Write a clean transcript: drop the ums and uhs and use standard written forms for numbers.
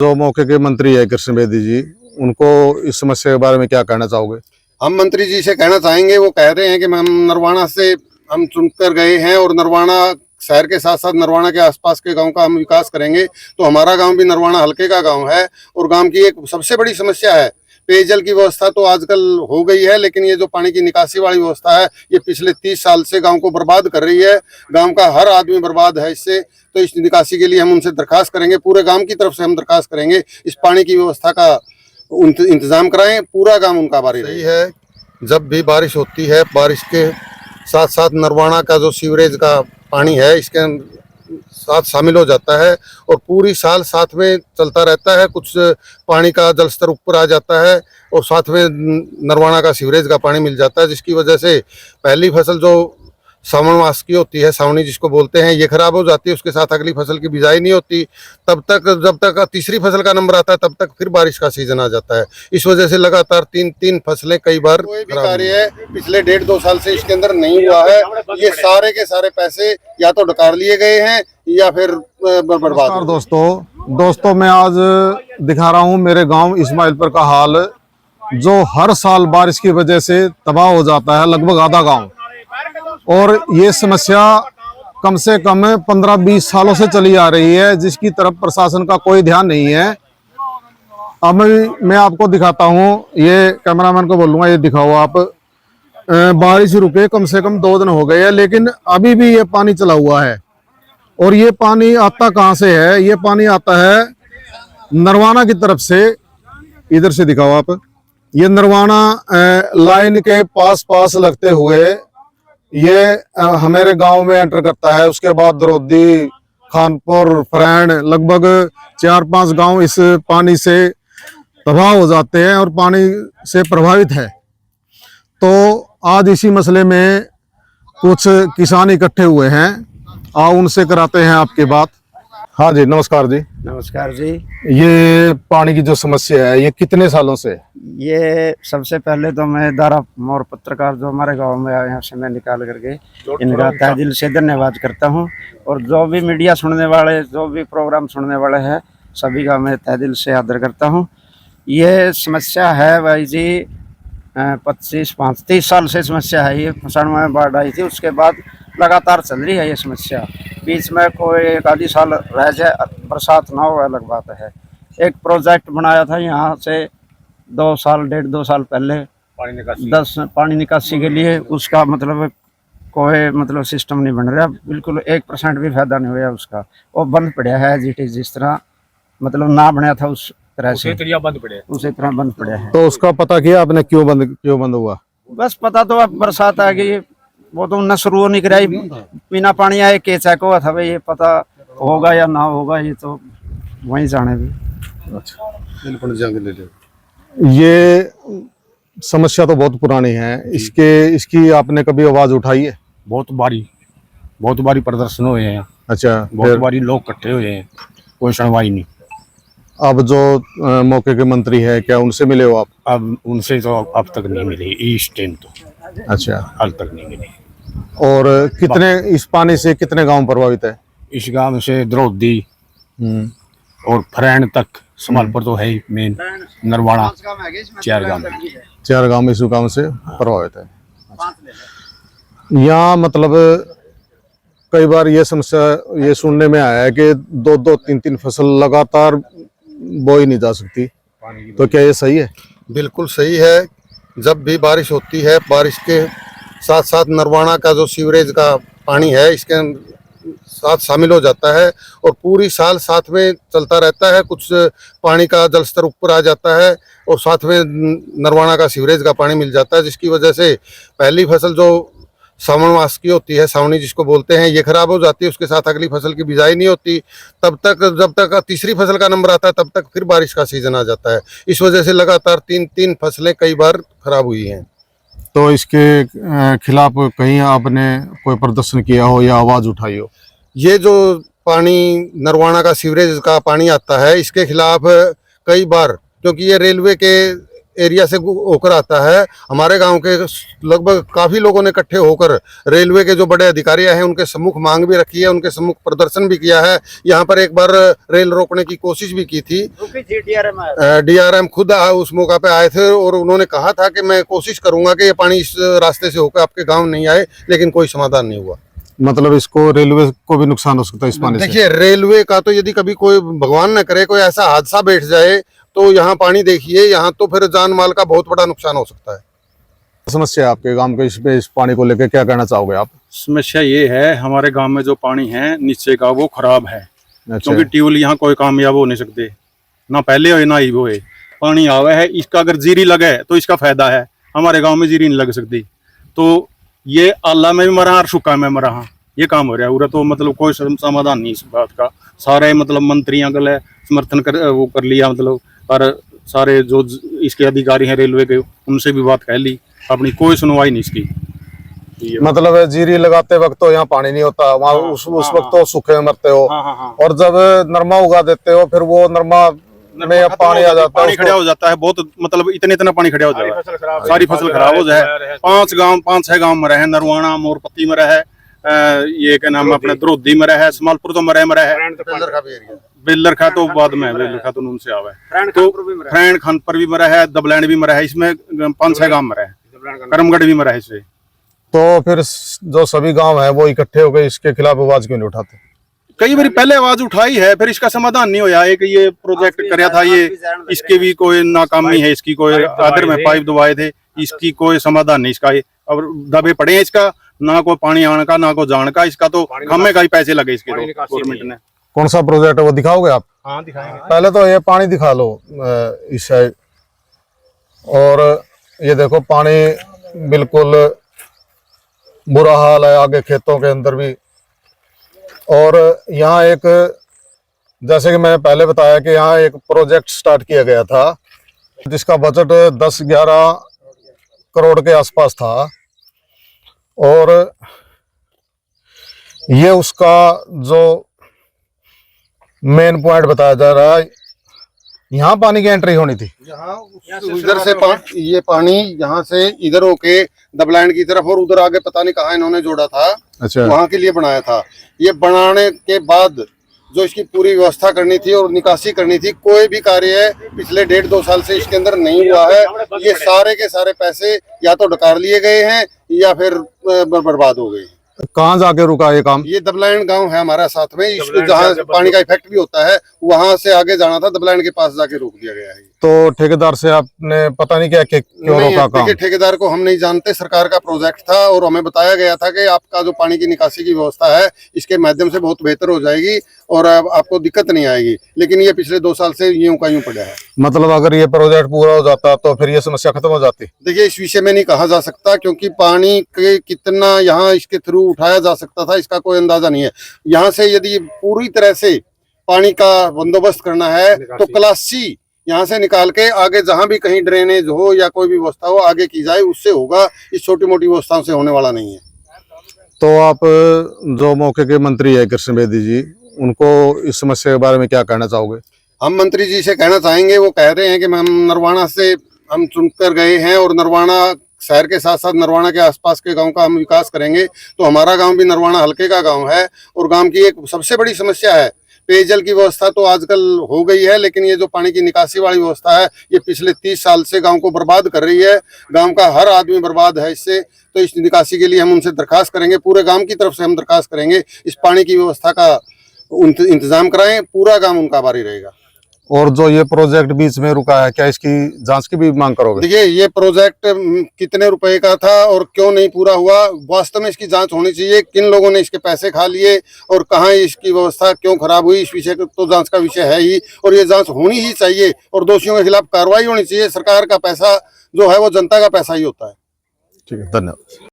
जो मौके के मंत्री है कृष्ण बेदी जी, उनको इस समस्या के बारे में क्या कहना चाहोगे? हम मंत्री जी से कहना चाहेंगे, वो कह रहे हैं कि हम नरवाना से हम चुनकर गए हैं और नरवाना शहर के साथ साथ नरवाना के आसपास के गांव का हम विकास करेंगे। तो हमारा गांव भी नरवाना हल्के का गांव है और गांव की एक सबसे बड़ी समस्या है पेयजल की व्यवस्था। तो आजकल हो गई है, लेकिन ये जो पानी की निकासी वाली व्यवस्था है ये पिछले 30 साल से गांव को बर्बाद कर रही है। गांव का हर आदमी बर्बाद है इससे। तो इस निकासी के लिए हम उनसे दरखास्त करेंगे, पूरे गांव की तरफ से हम दरखास्त करेंगे, इस पानी की व्यवस्था का इंतजाम कराएं, पूरा गांव उनका बारी रही है। जब भी बारिश होती है, बारिश के साथ साथ नरवाना का जो सीवरेज का पानी है इसके साथ शामिल हो जाता है और पूरी साल साथ में चलता रहता है। कुछ पानी का जल स्तर ऊपर आ जाता है और साथ में नरवाना का सीवरेज का पानी मिल जाता है, जिसकी वजह से पहली फसल जो सावन मास की होती है, सावनी जिसको बोलते हैं, ये खराब हो जाती है। उसके साथ अगली फसल की बिजाई नहीं होती तब तक, जब तक तीसरी फसल का नंबर आता है तब तक फिर बारिश का सीजन आ जाता है। इस वजह से लगातार तीन फसलें कई बार कोई भी कार्य है पिछले 1.5-2 साल से इसके अंदर नहीं हुआ है। ये सारे के सारे पैसे या तो डकार लिए गए हैं या फिर बर्बाद। दोस्तों मैं आज दिखा रहा हूँ मेरे गाँव इस्माइलपुर का हाल, जो हर साल बारिश की वजह से तबाह हो जाता है, लगभग आधा गाँव। और ये समस्या कम से कम 15-20 सालों से चली आ रही है, जिसकी तरफ प्रशासन का कोई ध्यान नहीं है। अब मैं आपको दिखाता हूँ, ये कैमरामैन को बोलूँगा ये दिखाओ आप। बारिश रुके कम से कम 2 दिन हो गए हैं, लेकिन अभी भी ये पानी चला हुआ है। और ये पानी आता कहाँ से है? ये पानी आता है नरवाना की तरफ से। इधर से दिखाओ आप, ये नरवाना लाइन के पास लगते हुए ये हमारे गांव में एंटर करता है। उसके बाद द्रौदी, खानपुर, फरैन, लगभग 4-5 गांव इस पानी से तबाह हो जाते हैं और पानी से प्रभावित है। तो आज इसी मसले में कुछ किसान इकट्ठे हुए हैं, आओ उनसे कराते हैं आपकी बात। हाँ जी, नमस्कार जी। नमस्कार जी। ये पानी की जो समस्या है ये कितने सालों से? ये सबसे पहले तो मैं दारा मोर पत्रकार जो हमारे गांव में आए हैं, समय निकाल करके इनका तहे दिल से धन्यवाद करता हूं। और जो भी मीडिया सुनने वाले, जो भी प्रोग्राम सुनने वाले हैं, सभी का मैं तहे दिल से आदर करता हूं। ये समस्या है भाई जी 25-30 साल से समस्या है। ये फसन में बाढ़ आई थी, उसके बाद लगातार चल रही है ये समस्या। बीच में कोई 1 साल रह जाए, बरसात ना हो, अलग बात है। एक प्रोजेक्ट बनाया था यहाँ से 1.5-2 साल पहले पानी निकासी के लिए, उसका मतलब कोई सिस्टम नहीं बन रहा, बिल्कुल 1% भी फायदा नहीं हुआ उसका। वो बंद पड़ा है जिस तरह ना बनाया था उस तरह से, उसी तरह बंद पड़ा है। तो उसका पता किया आपने क्यों बंद हुआ? बस पता तो अब बरसात आ गई, वो तो उन्हें शुरू नहीं कराई, बिना पानी आए के चेक हुआ था भाई। ये पता होगा या ना होगा ये तो वहीं जाने भी। अच्छा, बिल्कुल जंग ले ले। ये समस्या तो बहुत पुरानी है, इसकी आपने कभी आवाज उठाई है? बहुत बारी प्रदर्शन हुए हैं। अच्छा, बहुत बारी लोग इकट्ठे हुए हैं, कोई सुनवाई नहीं। अब जो मौके के मंत्री है, क्या उनसे मिले हो आप? अब उनसे तो अब तक नहीं मिले इस टाइम तो। अच्छा, हाल तक नहीं मिले। और कितने इस पानी से कितने गांव प्रभावित है? इस गांव से द्रौदी और फरैन तक, समालपुर तो है ही मेन, नरवाना, 4 गांव इस गांव से प्रभावित है। यहाँ मतलब कई बार ये समस्या ये सुनने में आया है कि 2-2, 3-3 फसल लगातार बोई नहीं जा सकती, तो क्या ये सही है? बिल्कुल सही है। जब भी बारिश होती है, बारिश के साथ साथ नरवाना का जो सीवरेज का पानी है इसके साथ शामिल हो जाता है और पूरी साल साथ में चलता रहता है। कुछ पानी का जल स्तर ऊपर आ जाता है और साथ में नरवाना का सीवरेज का पानी मिल जाता है, जिसकी वजह से पहली फसल जो सावन मास की होती है, सावनी जिसको बोलते हैं, ये खराब हो जाती है। उसके साथ अगली फसल की बिजाई नहीं होती तब तक, जब तक तीसरी फसल का नंबर आता है तब तक फिर बारिश का सीजन आ जाता है। इस वजह से लगातार तीन फसलें कई बार खराब हुई हैं। तो इसके खिलाफ कहीं आपने कोई प्रदर्शन किया हो या आवाज उठाई हो? ये जो पानी नरवाना का सीवरेज का पानी आता है, इसके खिलाफ कई बार, क्योंकि ये रेलवे के एरिया से होकर आता है। हमारे गांव के लगभग काफी लोगों ने इकट्ठे होकर रेलवे के जो बड़े अधिकारी हैं उनके सम्मुख मांग भी रखी है, उनके सम्मुख प्रदर्शन भी किया है। यहाँ पर एक बार रेल रोकने की कोशिश भी की थी। DRM खुद उस मौका पे आए थे और उन्होंने कहा था कि मैं कोशिश करूंगा कि ये पानी इस रास्ते से होकर आपके गाँव नहीं आए, लेकिन कोई समाधान नहीं हुआ। मतलब इसको रेलवे को भी नुकसान हो सकता है इस पानी से। देखिए, रेलवे का तो यदि कभी कोई भगवान न करे कोई ऐसा हादसा बैठ जाए तो यहाँ पानी देखिए, यहाँ तो फिर जान माल का बहुत बड़ा नुकसान हो सकता है। समस्या है आपके गांव के इस पानी को लेकर, क्या कहना चाहोगे आप? समस्या ये है, हमारे गांव में जो पानी है नीचे का वो खराब है। अच्छा। क्योंकि ट्यूबवेल यहाँ कोई कामयाब हो नहीं सकते, ना पहले हो ना ही वो है। पानी आवे है, इसका अगर जीरी लगे तो इसका फायदा है। हमारे गांव में जीरी नहीं लग सकती, तो ये आला में भी मरा और सूखा में मरा, ये काम हो रहा है। तो मतलब कोई समाधान नहीं इस बात का। सारे मतलब मंत्रियों का समर्थन कर लिया, मतलब और सारे जो इसके अधिकारी हैं रेलवे के, उनसे भी बात कह ली, अपनी कोई सुनवाई नहीं इसकी। मतलब जीरी लगाते वक्त तो यहाँ पानी नहीं होता, वहाँ उस वक्त तो सूखे में मरते हो। और जब नरमा उगा देते हो फिर वो नरमा में पानी आ जाता है, पानी खड़ा हो जाता है बहुत, मतलब इतना पानी खड़ा हो जाता है, सारी फसल खराब हो जाए। 5-6 गांव मरे हैं, नरवाना मोरपत्ती मरा है, ये क्या नाम अपने द्रोधी मरा है, समालपुर तो मरा है, बेलर खा तो बाद में, बेलर खा तो उनसे आवा है, तो फ्रैंड खान पर भी मरा है, दबलैंड भी मरा है, इसमें 5-6 गांव मरा है, करमगढ़ भी मरा है इससे। तो फिर जो सभी गांव है वो इकट्ठे हो गए, इसके खिलाफ आवाज क्यों नहीं उठाते? कई बार पहले आवाज उठाई है, फिर इसका समाधान नहीं होया। एक ये प्रोजेक्ट कराया था, ये इसके भी कोई नाकामी है, इसकी कोई आदर में पाइप दबाए थे, इसकी कोई समाधान नहीं इसका। अब दबे पड़े हैं इसका, ना कोई पानी आने का ना कोई जाने का, इसका तो खम्मे का ही पैसे लगे इसके तो गवर्नमेंट ने। कौन सा प्रोजेक्ट है वो दिखाओगे आप? हाँ दिखाएंगे। पहले तो ये पानी दिखा लो इस साइड, और ये देखो पानी बिल्कुल बुरा हाल है आगे खेतों के अंदर भी। और यहाँ एक, जैसे कि मैंने पहले बताया कि यहाँ एक प्रोजेक्ट स्टार्ट किया गया था जिसका बजट 10-11 करोड़ के आसपास था, और ये उसका जो मेन पॉइंट बताया जा रहा है, यहाँ पानी की एंट्री होनी थी, इधर से ये पानी यहाँ से इधर होके दबलैंड की तरफ, और उधर आगे पता नहीं कहाँ इन्होंने जोड़ा था। अच्छा। वहाँ के लिए बनाया था। ये बनाने के बाद जो इसकी पूरी व्यवस्था करनी थी और निकासी करनी थी, कोई भी कार्य पिछले 1.5-2 साल से इसके अंदर नहीं हुआ है। ये सारे के सारे पैसे या तो डकार लिए गए हैं या फिर बर्बाद हो गए। कहाँ जाके रुका ये काम? ये दबलैंड गांव है हमारा साथ में, इसको जहाँ पानी का इफेक्ट भी होता है वहां से आगे जाना था, दबलैंड के पास जाके रोक दिया गया है। तो ठेकेदार से आपने पता नहीं क्या क्यों रोका काम? ठेकेदार को हम नहीं जानते, सरकार का प्रोजेक्ट था और हमें बताया गया था कि आपका जो पानी की निकासी की व्यवस्था है इसके माध्यम से बहुत बेहतर हो जाएगी और आपको दिक्कत नहीं आएगी, लेकिन ये पिछले 2 साल से यूं का यूं पड़ा है। मतलब अगर ये प्रोजेक्ट पूरा हो जाता तो फिर ये समस्या खत्म हो जाती? देखिए, इस विषय में नहीं कहा जा सकता, क्योंकि पानी के कितना यहाँ इसके थ्रू उठाया जा सकता था इसका कोई अंदाजा नहीं है। यहाँ से यदि पूरी तरह से पानी का बंदोबस्त करना है तो क्लास C यहाँ से निकाल के आगे जहां भी कहीं ड्रेनेज हो या कोई भी व्यवस्था हो आगे की जाए, उससे होगा। इस छोटी मोटी व्यवस्थाओं से होने वाला नहीं है। तो आप जो मौके के मंत्री है कृष्ण बेदी जी, उनको इस समस्या के बारे में क्या कहना चाहोगे? हम मंत्री जी से कहना चाहेंगे, वो कह रहे हैं कि हम नरवाना से हम चुनकर गए हैं और नरवाना शहर के साथ साथ नरवाना के आसपास के गांव का हम विकास करेंगे। तो हमारा गांव भी नरवाना हल्के का गांव है और गांव की एक सबसे बड़ी समस्या है पेयजल की व्यवस्था। तो आजकल हो गई है, लेकिन ये जो पानी की निकासी वाली व्यवस्था है ये पिछले 30 साल से गांव को बर्बाद कर रही है। गांव का हर आदमी बर्बाद है इससे। तो इस निकासी के लिए हम उनसे दरखास्त करेंगे, पूरे गांव की तरफ से हम दरखास्त करेंगे, इस पानी की व्यवस्था का इंतजाम कराएं, पूरा गांव उनका आभारी रहेगा। और जो ये प्रोजेक्ट बीच में रुका है, क्या इसकी जांच की भी मांग करोगे? देखिए, ये प्रोजेक्ट कितने रुपए का था और क्यों नहीं पूरा हुआ, वास्तव में इसकी जांच होनी चाहिए। किन लोगों ने इसके पैसे खा लिए और कहाँ इसकी व्यवस्था क्यों खराब हुई, इस विषय तो जांच का विषय है ही, और ये जांच होनी ही चाहिए और दोषियों के खिलाफ कार्रवाई होनी चाहिए। सरकार का पैसा जो है वो जनता का पैसा ही होता है। ठीक है, धन्यवाद।